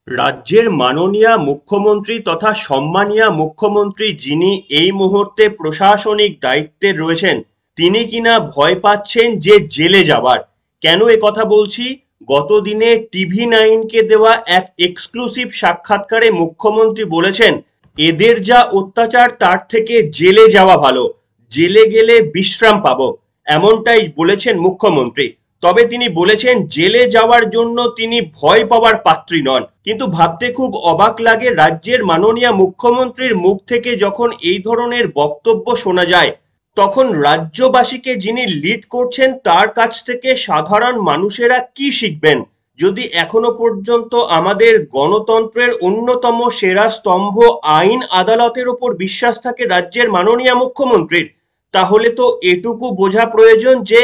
রাজ্যের মাননীয়া মুখ্যমন্ত্রী তথা সম্মানীয়া মুখ্যমন্ত্রী যিনি এই মুহূর্তে প্রশাসনিক দায়িত্বে রয়েছেন, তিনি কিনা ভয় পাচ্ছেন যে জেলে যাবার। কেন কথা বলছি? গতদিনে TV9-কে দেওয়া এক এক্সক্লুসিভ সাক্ষাৎকারে মুখ্যমন্ত্রী বলেছেন, এদের যা অত্যাচার তার থেকে জেলে যাওয়া ভালো, জেলে গেলে বিশ্রাম পাবো, এমনটাই বলেছেন মুখ্যমন্ত্রী। তবে তিনি বলেছেন জেলে যাওয়ার জন্য তিনি ভয় পাওয়ার পাত্রী নন। কিন্তু ভাবতে খুব অবাক লাগে, রাজ্যের মাননীয় মুখ্যমন্ত্রীর মুখ থেকে যখন এই ধরনের বক্তব্য শোনা যায়, তখন রাজ্যবাসীকে যিনি লিড করছেন তার কাছ থেকে সাধারণ মানুষেরা কি শিখবেন? যদি এখনো পর্যন্ত আমাদের গণতন্ত্রের অন্যতম সেরা স্তম্ভ আইন আদালতের উপর বিশ্বাস থাকে রাজ্যের মাননীয় মুখ্যমন্ত্রীর, তাহলে তো এটুকু বোঝা প্রয়োজন যে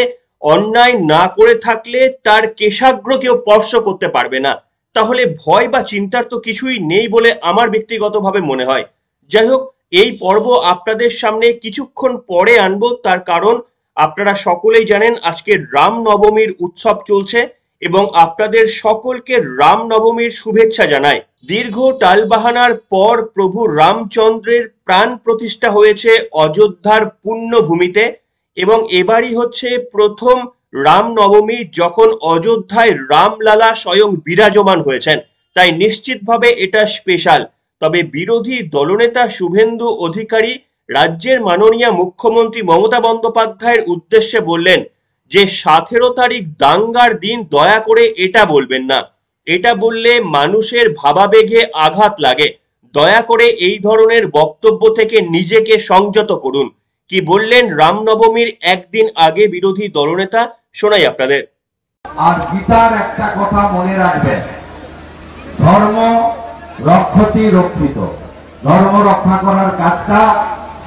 অন্যায় না করে থাকলে তার কেশাগ্র কেউ স্পর্শ করতে পারবে না। তাহলে ভয় বা চিন্তার তো কিছুই নেই বলে আমার ব্যক্তিগতভাবে মনে হয়। যাই হোক, এই পর্ব আপনাদের সামনে কিছুক্ষণ পরে আনবো, তার কারণ আপনারা সকলেই জানেন আজকে রামনবমীর উৎসব চলছে এবং আপনাদের সকলকে রামনবমীর শুভেচ্ছা জানাই। দীর্ঘ টালবাহানার পর প্রভু রামচন্দ্রের প্রাণ প্রতিষ্ঠা হয়েছে অযোধ্যার পুণ্যভূমিতে এবং এবারই হচ্ছে প্রথম রামনবমী যখন অযোধ্যায় রামলালা স্বয়ং বিরাজমান হয়েছেন, তাই নিশ্চিতভাবে এটা স্পেশাল। তবে বিরোধী দলনেতা শুভেন্দু অধিকারী রাজ্যের মাননীয় মুখ্যমন্ত্রী মমতা বন্দ্যোপাধ্যায়ের উদ্দেশ্যে বললেন যে 17 তারিখ দাঙ্গার দিন দয়া করে এটা বলবেন না, এটা বললে মানুষের ভাবাবেগে আঘাত লাগে, দয়া করে এই ধরনের বক্তব্য থেকে নিজেকে সংযত করুন। কি বললেন রামনবমীর একদিন আগে বিরোধী দলনেতা, শোনাই আপনাদের। আর গীতার একটা কথা মনে রাখবেন, ধর্ম রক্ষতি রক্ষিত, ধর্ম রক্ষা করার কাজটা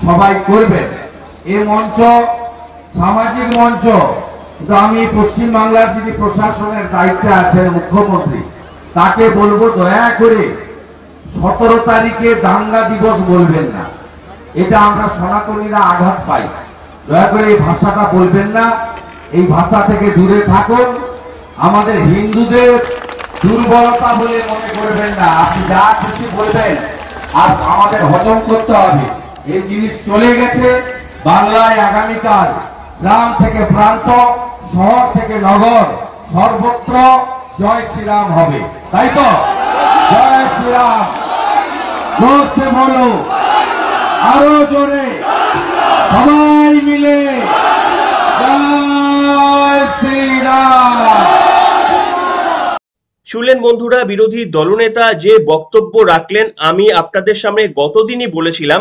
সবাই করবেন। এই মঞ্চ সামাজিক মঞ্চ, কিন্তু আমি পশ্চিমবাংলার যিনি প্রশাসনের দায়িত্বে আছেন মুখ্যমন্ত্রী, তাকে বলবো দয়া করে 17 তারিখে দাঙ্গা দিবস বলবেন না, এটা আমরা সনাতনীরা আঘাত পাই। দয়া করে এই ভাষাটা বলবেন না, এই ভাষা থেকে দূরে থাকুন। আমাদের হিন্দুদের দুর্বলতা বলে মনে করবেন না, আপনি যা খুশি বলবেন, আর আমাদের হজম করতে হবে। এই জিনিস চলে গেছে। বাংলায় আগামীকাল গ্রাম থেকে প্রান্ত, শহর থেকে নগর, সর্বত্র জয় শ্রীরাম হবে, তাই তো? জয় শ্রীরাম, জোরসে বলো, আরো জোরে, সবাই মিলে জয় শ্রীরাম। শুনলেন বন্ধুরা, বিরোধী দলনেতা যে বক্তব্য রাখলেন। আমি আপনাদের সামনে গতদিনই বলেছিলাম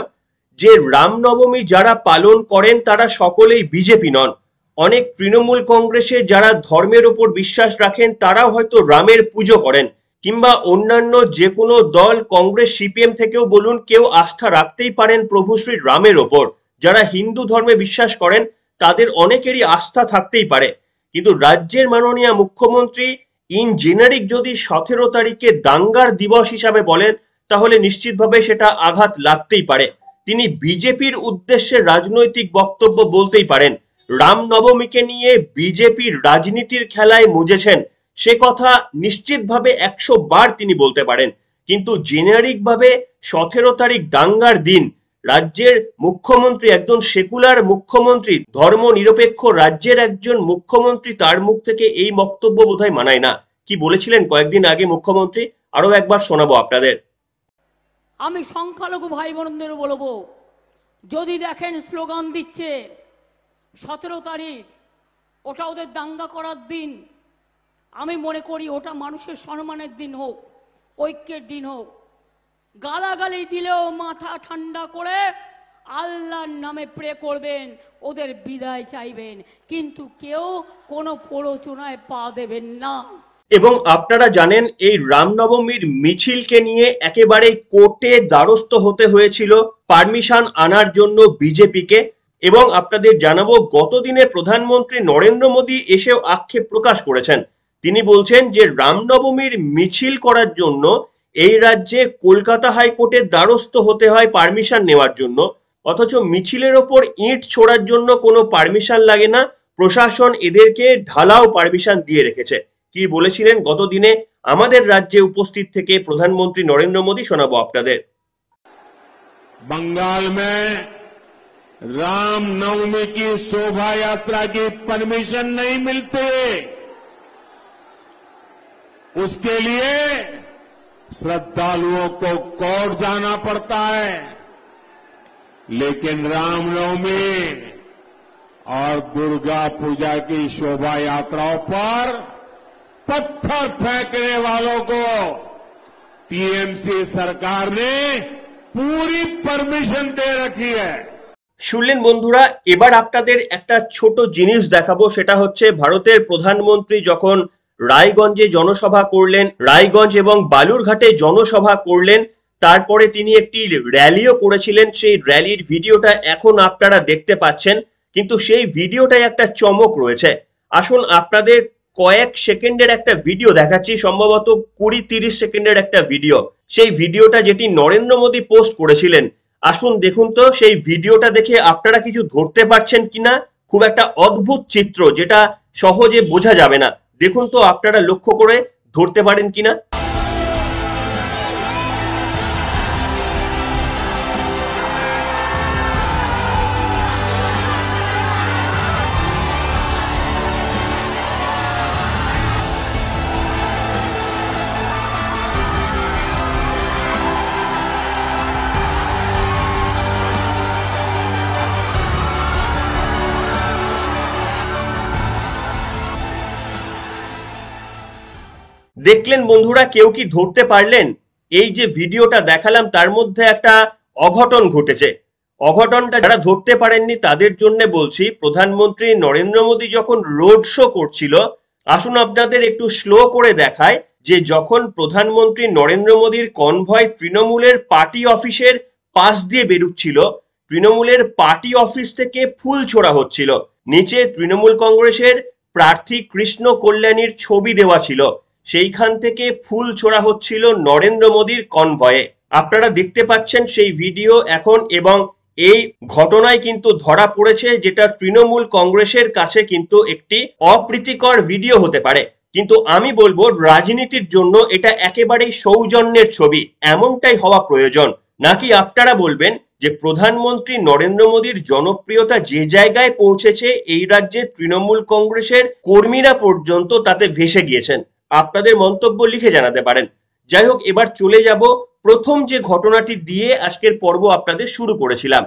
যে রামনবমী যারা পালন করেন তারা সকলেই বিজেপি নন। অনেক তৃণমূল কংগ্রেসে যারা ধর্মের উপর বিশ্বাস রাখেন তারাও হয়তো রামের পুজো করেন, কিংবা অন্যান্য যে কোনো দল, কংগ্রেস সিপিএম থেকেও বলুন, কেউ আস্থা রাখতেই পারেন প্রভু শ্রী রামের ওপর। যারা হিন্দু ধর্মে বিশ্বাস করেন তাদের অনেকেরই আস্থা থাকতেই পারে, কিন্তু রাজ্যের মাননীয় মুখ্যমন্ত্রী ইন জেনারিক যদি 17 তারিখে দাঙ্গার দিবস হিসাবে বলেন, তাহলে নিশ্চিতভাবে সেটা আঘাত লাগতেই পারে। তিনি বিজেপির উদ্দেশ্যে রাজনৈতিক বক্তব্য বলতেই পারেন। রামনবমীকে নিয়ে বিজেপির রাজনীতির খেলায় মজেছেন, সে কথা নিশ্চিতভাবে 100 বার তিনি বলতে পারেন। কিন্তু জেনারিক ভাবে 17 তারিখ দাঙ্গার দিন রাজ্যের মুখ্যমন্ত্রী, একজন সেকুলার মুখ্যমন্ত্রী, ধর্ম নিরপেক্ষ রাজ্যের একজন মুখ্যমন্ত্রী, তার মুখ থেকে এই বক্তব্য বোধহয় মানায় না। কি বলেছিলেন কয়েকদিন আগে মুখ্যমন্ত্রী, আরো একবার শোনাবো আপনাদের। আমি সংখ্যালঘু ভাই বোনদের বলবো, যদি দেখেন স্লোগান দিচ্ছে 17 তারিখ ওটা ওদের দাঙ্গা করার দিন, আমি মনে করি ওটা মানুষের সম্মানের দিন হোক, ঐক্যের দিন হোক। গালাগালি দিলেও মাথা ঠান্ডা করে আল্লাহর নামে প্রে করবেন, ওদের বিদায় চাইবেন, কিন্তু কেউ কোনো প্ররোচনায় পা দেবেন না। এবং আপনারা জানেন এই রামনবমীর মিছিলকে নিয়ে একেবারে কোর্টে দ্বারস্থ হতে হয়েছিল পারমিশন আনার জন্য বিজেপিকে। এবং আপনাদের জানাবো, গতদিনে প্রধানমন্ত্রী নরেন্দ্র মোদী এসেও আক্ষেপ প্রকাশ করেছেন। তিনি বলছেন যে রামনবমীর মিছিল করার জন্য এই রাজ্যে কলকাতা হাইকোর্টের দ্বারস্থ হতে হয় পারমিশন নেওয়ার জন্য, অথচ মিছিলের ওপর ইট ছোড়ার জন্য কোনো পারমিশন লাগে না, প্রশাসন এদেরকে ঢালাও পারমিশন দিয়ে রেখেছে। কি বলেছিলেন গত দিনে আমাদের রাজ্যে উপস্থিত থেকে প্রধানমন্ত্রী নরেন্দ্র মোদী, শোনাবো আপনাদের। बंगाल में रामनवमी की शोभा यात्रा की परमिशन नहीं मिलती, उसके लिए श्रद्धालुओं को कोर्ट जाना पड़ता है। लेकिन रामनवमी और दुर्गा पूजा की शोभा यात्राओं पर पत्थर फेंकने वालों को टीएमसी सरकार ने पूरी परमिशन दे रखी है। শুনলেন বন্ধুরা, এবার আপনাদের একটা ছোট জিনিস দেখাবো, সেটা হচ্ছে ভারতের প্রধানমন্ত্রী যখন রায়গঞ্জে জনসভা করলেন, রায়গঞ্জ এবং বালুরঘাটে জনসভা করলেন, তারপরে তিনি একটি র্যালিও করেছিলেন। সেই র্যালির ভিডিওটা এখন আপনারা দেখতে পাচ্ছেন, কিন্তু সেই ভিডিওটায় একটা চমক রয়েছে। আসুন আপনাদের কয়েক সেকেন্ডের একটা ভিডিও দেখাচ্ছি, সম্ভবত 20-30 সেকেন্ডের একটা ভিডিও। সেই ভিডিওটা যেটি নরেন্দ্র মোদী পোস্ট করেছিলেন। আসুন দেখুন তো সেই ভিডিওটা দেখে আপনারা কিছু ধরতে পারছেন কিনা। খুব একটা অদ্ভুত চিত্র, যেটা সহজে বোঝা যাবে না। দেখুন তো আপনারা লক্ষ্য করে ধরতে পারেন কিনা। দেখলেন বন্ধুরা, কেউ কি ধরতে পারলেন? এই যে ভিডিওটা দেখালাম তার মধ্যে একটা অঘটন ঘটেছে। অঘটনটা যারা ধরতে পারেননি তাদের জন্য বলছি। প্রধানমন্ত্রী নরেন্দ্র মোদী যখন রোড শো করছিল, আসুন আপনাদের একটু স্লো করে দেখায় যে যখন প্রধানমন্ত্রী নরেন্দ্র মোদীর কনভয় তৃণমূলের পার্টি অফিসের পাশ দিয়ে বেরুচ্ছিল, তৃণমূলের পার্টি অফিস থেকে ফুল ছোড়া হচ্ছিল। নিচে তৃণমূল কংগ্রেসের প্রার্থী কৃষ্ণ কল্যাণীর ছবি দেওয়া ছিল, সেইখান থেকে ফুল ছোড়া হচ্ছিল নরেন্দ্র মোদীর কনভয়ে। আপনারা দেখতে পাচ্ছেন সেই ভিডিও এখন, এবং এই ঘটনায় কিন্তু ধরা পড়েছে, যেটা তৃণমূল কংগ্রেসের কাছে কিন্তু একটি অপ্রীতিকর ভিডিও হতে পারে, কিন্তু আমি বলবো রাজনীতির জন্য এটা একেবারেই সৌজন্যের ছবি, এমনটাই হওয়া প্রয়োজন। নাকি আপনারা বলবেন যে প্রধানমন্ত্রী নরেন্দ্র মোদীর জনপ্রিয়তা যে জায়গায় পৌঁছেছে, এই রাজ্যে তৃণমূল কংগ্রেসের কর্মীরা পর্যন্ত তাতে ভেসে গিয়েছেন? আপনাদের মন্তব্য লিখে জানাতে পারেন। যাই হোক, এবার চলে যাব প্রথম যে ঘটনাটি দিয়ে আজকের পর্ব আপনাদের শুরু করেছিলাম।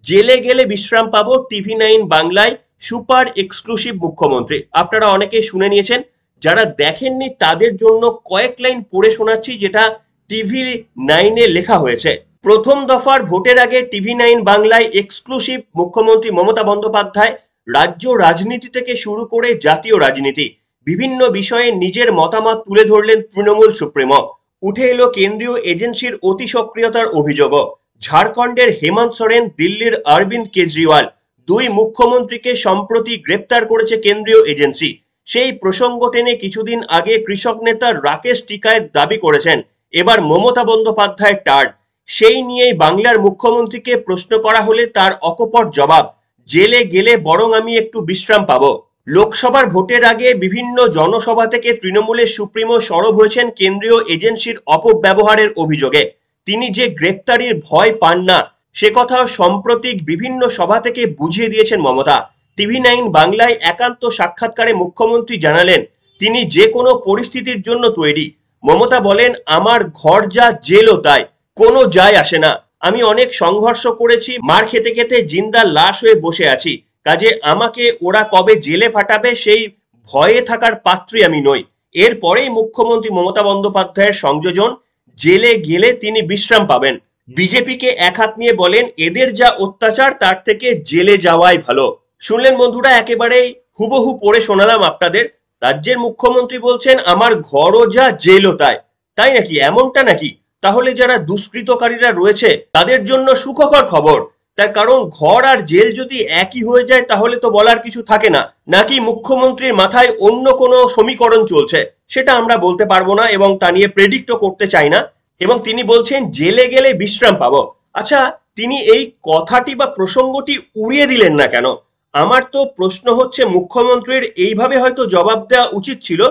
জেলে গেলে বিশ্রাম পাবো, TV9 বাংলায় সুপার এক্সক্লুসিভ মুখ্যমন্ত্রী। আপনারা অনেকে শুনে নিয়েছেন, যারা দেখেননি তাদের জন্য কয়েক লাইন পড়ে শোনাচ্ছি, যেটা TV9 এ লেখা হয়েছে। প্রথম দফার ভোটের আগে TV9 বাংলায় এক্সক্লুসিভ মুখ্যমন্ত্রী মমতা বন্দ্যোপাধ্যায় রাজ্য রাজনীতি থেকে শুরু করে জাতীয় রাজনীতি বিভিন্ন বিষয়ে নিজের মতামত তুলে ধরলেন তৃণমূল সুপ্রিমো। উঠে এলো কেন্দ্রীয় এজেন্সির অতি সক্রিয়তার অভিযোগও। ঝাড়খণ্ডের হেমন্ত সোরেন, দিল্লির অরবিন্দ কেজরিওয়াল, দুই মুখ্যমন্ত্রীকে সম্প্রতি গ্রেপ্তার করেছে কেন্দ্রীয় এজেন্সি। সেই প্রসঙ্গ টেনে কিছুদিন আগে কৃষক নেতা রাকেশ টিকায়েত দাবি করেছেন এবার মমতা বন্দ্যোপাধ্যায়ের টার্ন। সেই নিয়েই বাংলার মুখ্যমন্ত্রীকে প্রশ্ন করা হলে তার অকপট জবাব, জেলে গেলে বরং আমি একটু বিশ্রাম পাবো। লোকসভার ভোটের আগে বিভিন্ন জনসভা থেকে তৃণমূলের সুপ্রিমো সরব হয়েছেন কেন্দ্রীয় এজেন্সির অপব্যবহারের অভিযোগে। তিনি যে গ্রেপ্তারির ভয় পান না, সে কথাও সাম্প্রতিক বিভিন্ন সভা থেকে বুঝিয়ে দিয়েছেন মমতা। TV9 বাংলায় একান্ত সাক্ষাৎকারে মুখ্যমন্ত্রী জানালেন তিনি যে কোনো পরিস্থিতির জন্য তৈরি। মমতা বলেন, আমার ঘর যা জেলও তাই, কোনো যায় আসে না। আমি অনেক সংঘর্ষ করেছি, মার খেতে খেতে জিন্দা লাশ হয়ে বসে আছি, কাজে আমাকে ওরা কবে জেলে পাঠাবে সেই ভয়ে থাকার পাত্রী আমি নই। এরপরেই মুখ্যমন্ত্রী মমতা বন্দ্যোপাধ্যায়ের সংযোজন, জেলে গেলে তিনি বিশ্রাম পাবেন। বিজেপিকে এক হাত নিয়ে বলেন, এদের যা অত্যাচার তার থেকে জেলে যাওয়াই ভালো। শুনলেন বন্ধুরা, একেবারেই হুবহু পড়ে শোনালাম আপনাদের। রাজ্যের মুখ্যমন্ত্রী বলছেন আমার ঘরও যা জেলও তাই। তাই নাকি? এমনটা নাকি? তাহলে যারা দুষ্কৃতকারীরা রয়েছে তাদের জন্য সুখকর খবর। তার কারণ ঘর আর জেল যদি একই হয়ে যায় তাহলে তো বলার কিছু থাকে না। নাকি মুখ্যমন্ত্রীর মাথায় অন্য কোনো সমীকরণ চলছে, সেটা আমরা বলতে পারবো না এবং তা নিয়ে প্রেডিক্টও করতে চাই না। এবং তিনি বলছেন জেলে গেলে বিশ্রাম পাবো। আচ্ছা, তিনি এই কথাটি বা প্রসঙ্গটি উড়িয়ে দিলেন না কেন? আমার তো প্রশ্ন হচ্ছে, মুখ্যমন্ত্রীর এইভাবে হয়তো জবাব দেওয়া উচিত ছিল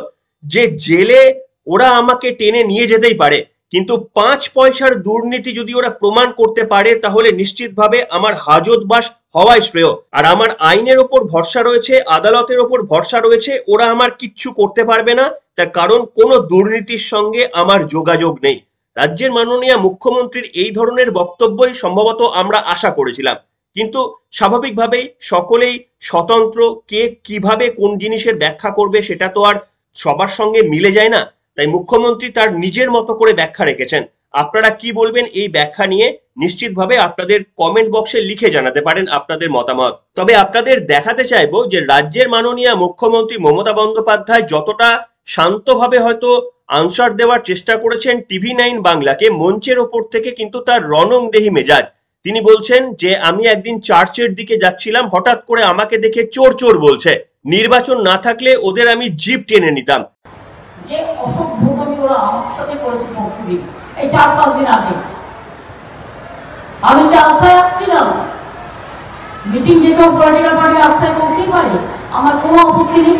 যে জেলে ওরা আমাকে টেনে নিয়ে যেতেই পারে, কিন্তু 5 পয়সার দুর্নীতি যদি ওরা প্রমাণ করতে পারে তাহলে নিশ্চিতভাবে আমার হাজতবাস হওয়াই শ্রেয়। আর আমার আইনের ওপর ভরসা রয়েছে, আদালতের ওপর ভরসা রয়েছে, ওরা আমার কিচ্ছু করতে পারবে না, তার কারণ কোনো দুর্নীতির সঙ্গে আমার যোগাযোগ নেই। রাজ্যের মাননীয় মুখ্যমন্ত্রীর এই ধরনের বক্তব্যই সম্ভবত আমরা আশা করেছিলাম, কিন্তু স্বাভাবিকভাবেই সকলেই স্বতন্ত্র, কে কিভাবে কোন জিনিসের ব্যাখ্যা করবে সেটা তো আর সবার সঙ্গে মিলে যায় না। তাই মুখ্যমন্ত্রী তার নিজের মতো করে ব্যাখ্যা রেখেছেন। আপনারা কি বলবেন এই ব্যাখ্যা নিয়ে নিশ্চিতভাবে আপনাদের কমেন্ট বক্সে লিখে জানাতে পারেন আপনাদের মতামত। তবে আপনাদের দেখাতে চাইবো যে রাজ্যের মাননীয় মুখ্যমন্ত্রী মমতা বন্দ্যোপাধ্যায় যতটা শান্তভাবে হয়তো আনসার দেওয়ার চেষ্টা করেছেন TV9 বাংলাকে, মঞ্চের ওপর থেকে কিন্তু তার রণংদেহী মেজাজ। তিনি বলছেন যে আমি একদিন চার্চের দিকে যাচ্ছিলাম, হঠাৎ করে আমাকে দেখে চোর চোর বলছে, নির্বাচন না থাকলে ওদের আমি জিপ টেনে নিতাম। যে অসভ্যতামি ওরা আমার সাথে করেছে পরশুদিন, এই 4-5 দিন আগে আমি চালসায় আসছিলাম, মিটিং যে কেউ পলিটিক্যাল পার্টি রাস্তায় করতেই পারে, আমার কোনো আপত্তি নেই।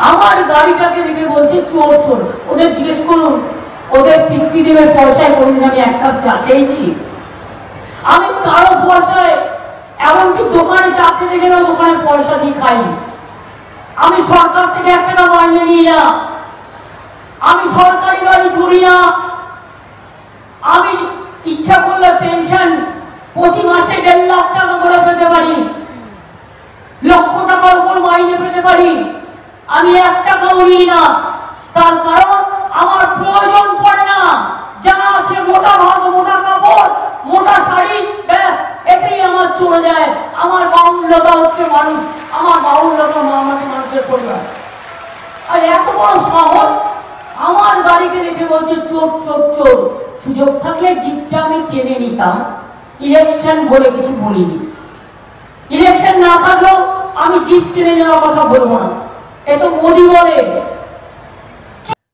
আমার গাড়িটাকে দেখে বলছে চোর চোর। ওদের জিজ্ঞেস করুন, ওদের পিতৃদেবের পয়সায় কোনদিন আমি 1 কাপ চা খেয়েছি? আমি কারো পয়সায়, এমনকি দোকানে চা খেতে গেলেও দোকানে পয়সা দিয়ে খাই। আমি সরকার থেকে 1 টাকা মাইনে নিই না, আমি সরকারি গাড়ি চড়ি না, আমি ইচ্ছা করলে পেনশন প্রতি মাসে 1.5 লাখ টাকা করে পেতে পারি, লক্ষ টাকার উপর মাইনে পেতে পারি। আমি 1 টাকাও নিই না, তার কারণ আমার প্রয়োজন পড়ে না। যা আছে মোটা ভাত, মোটা কাপড়, মোটা শাড়ি, ব্যাস এতেই আমার চলে যায়। আমার বাহুল্যতা হচ্ছে মানুষ, আমার বাহুল্যতা আমাকে মানুষের পরিবার। আর এত বড় সাহস, আমার গাড়িকে দেখে বলছে চোর চোর চোর। সুযোগ থাকলে জিপটা আমি টেনে নিতাম, ইলেকশন বলে কিছু বলিনি। ইলেকশন না থাকলেও আমি জিপ টেনে নেওয়ার কথা বলবো না, এ তো মোদি বলে।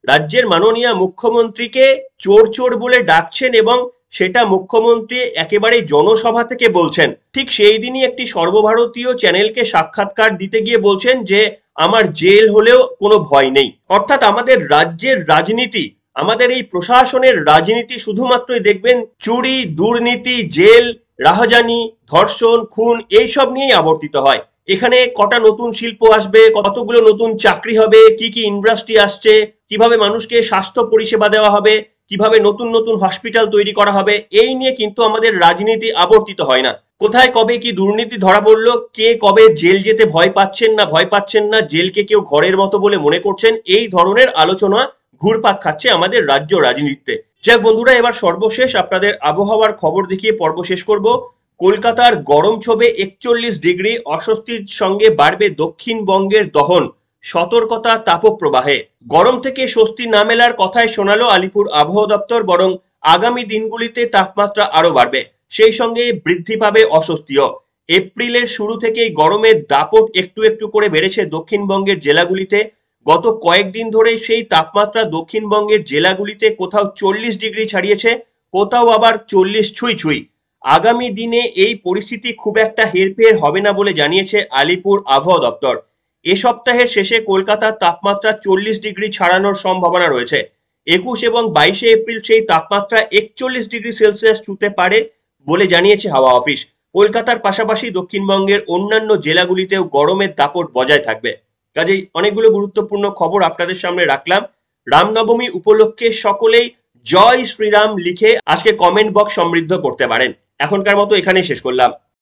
রাজ্যের মাননীয় মুখ্যমন্ত্রীকে চোর চোর বলে ডাকছেন এবং সেটা মুখ্যমন্ত্রী একেবারে জনসভা থেকে বলছেন। ঠিক সেই দিনই একটি সর্বভারতীয় চ্যানেলকে সাক্ষাৎকার দিতে গিয়ে বলছেন যে আমার জেল হলেও কোনো ভয় নেই। অর্থাৎ আমাদের রাজ্যের রাজনীতি, আমাদের এই প্রশাসনের রাজনীতি শুধুমাত্রই দেখবেন চুরি, দুর্নীতি, জেল, রাহাজানি, ধর্ষণ, খুন এইসব নিয়েই আবর্তিত হয়। এখানে কটা নতুন শিল্প আসবে, কতগুলো নতুন চাকরি হবে, কি কি ইন্ডাস্ট্রি আসছে, কিভাবে মানুষকে স্বাস্থ্য পরিষেবা দেওয়া হবে, কিভাবে নতুন নতুন হসপিটাল তৈরি করা হবে, এই নিয়ে কিন্তু আমাদের রাজনীতি আবর্তিত হয় না। কোথায় কবে কি দুর্নীতি ধরা পড়লো, কে কবে জেল যেতে ভয় পাচ্ছেন না, জেলকে কেউ ঘরের মতো বলে মনে করছেন, এই ধরনের আলোচনা ঘুরপাক খাচ্ছে আমাদের রাজ্য রাজনীতিতে। যাক বন্ধুরা, এবার সর্বশেষ আপনাদের আবহাওয়ার খবর দেখিয়ে পর্ব শেষ করব। কলকাতার গরম ছোবে 41 ডিগ্রি, অস্বস্তির সঙ্গে বাড়বে দক্ষিণবঙ্গের দহন, সতর্কতা তাপপ্রবাহে। গরম থেকে স্বস্তি না মেলার কথাই শোনালো আলিপুর আবহাওয়া দপ্তর, বরং আগামী দিনগুলিতে তাপমাত্রা আরো বাড়বে, সেই সঙ্গে বৃদ্ধি পাবে অস্বস্তিও। এপ্রিলের শুরু থেকেই গরমের দাপট একটু একটু করে বেড়েছে দক্ষিণবঙ্গের জেলাগুলিতে। গত কয়েকদিন ধরে সেই তাপমাত্রা দক্ষিণবঙ্গের জেলাগুলিতে কোথাও 40 ডিগ্রি ছাড়িয়েছে, কোথাও আবার 40 ছুঁই ছুঁই। আগামী দিনে এই পরিস্থিতি খুব একটা হেরফের হবে না বলে জানিয়েছে আলিপুর আবহাওয়া দপ্তর। এ সপ্তাহের শেষে কলকাতার তাপমাত্রা 40 ডিগ্রি ছাড়ানোর সম্ভাবনা রয়েছে। 21 এবং 22 এপ্রিল সেই তাপমাত্রা 41 ডিগ্রি সেলসিয়াস ছুঁতে পারে বলে জানিয়েছে হাওয়া অফিস। কলকাতার পাশাপাশি দক্ষিণবঙ্গের অন্যান্য জেলাগুলিতেও গরমের দাপট বজায় থাকবে। কাজেই অনেকগুলো গুরুত্বপূর্ণ খবর আপনাদের সামনে রাখলাম। রামনবমী উপলক্ষে সকলেই জয় শ্রীরাম লিখে আজকে কমেন্ট বক্স সমৃদ্ধ করতে পারেন। এখনকার মতো এখানেই শেষ করলাম।